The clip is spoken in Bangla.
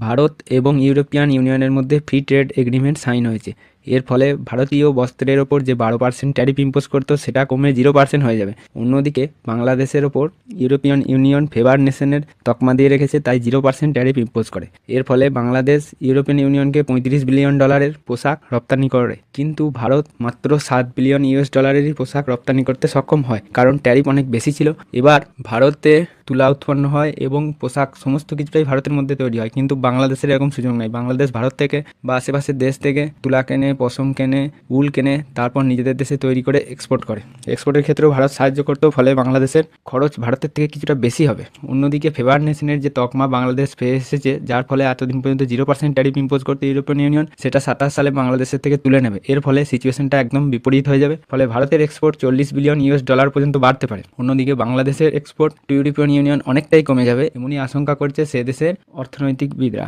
ভারত এবং ইউরোপিয়ান ইউনিয়নের মধ্যে ফ্রি ট্রেড এগ্রিমেন্ট সাইন হয়েছে। এর ফলে ভারতীয় বস্ত্রের ওপর যে 12% ট্যারিফ ইম্পোজ করতো সেটা কমে 0% হয়ে যাবে। অন্যদিকে বাংলাদেশের ওপর ইউরোপিয়ান ইউনিয়ন ফেভার নেশনের তকমা দিয়ে রেখেছে, তাই 0% ট্যারিফ ইম্পোজ করে। এর ফলে বাংলাদেশ ইউরোপিয়ান ইউনিয়নকে $35 বিলিয়ন পোশাক রপ্তানি করে, কিন্তু ভারত মাত্র $7 বিলিয়ন পোশাক রপ্তানি করতে সক্ষম হয়, কারণ ট্যারিফ অনেক বেশি ছিল। এবার ভারতে তুলা উৎপন্ন হয় এবং পোশাক সমস্ত কিছুটাই ভারতের মধ্যে তৈরি হয়, কিন্তু বাংলাদেশের এরকম সুযোগ নাই। বাংলাদেশ ভারত থেকে বা আশেপাশের দেশ থেকে তুলা কেনে, পশম কেনে, উল কেনে, তারপর নিজেদের দেশে তৈরি করে এক্সপোর্ট করে। এক্সপোর্টের ক্ষেত্রেও ভারত সাহায্য করতেও, ফলে বাংলাদেশের খরচ ভারতের থেকে কিছুটা বেশি হবে। অন্যদিকে ফেভার নেশনের যে তকমা বাংলাদেশ পেয়ে এসেছে, যার ফলে এতদিন পর্যন্ত 0% ট্যারিফ ইম্পোজ করতে ইউরোপিয়ান ইউনিয়ন, সেটা 27 সালে বাংলাদেশের থেকে তুলে নেবে। এর ফলে সিচুয়েশনটা একদম বিপরীত হয়ে যাবে, ফলে ভারতের এক্সপোর্ট $40 বিলিয়ন পর্যন্ত বাড়তে পারে। অন্যদিকে বাংলাদেশের এক্সপোর্ট টু ইউরোপিয়ান ইউনিয়ন অনেকটাই কমে যাবে, এমনই আশঙ্কা করছে সে দেশের অর্থনৈতিকবিদরা।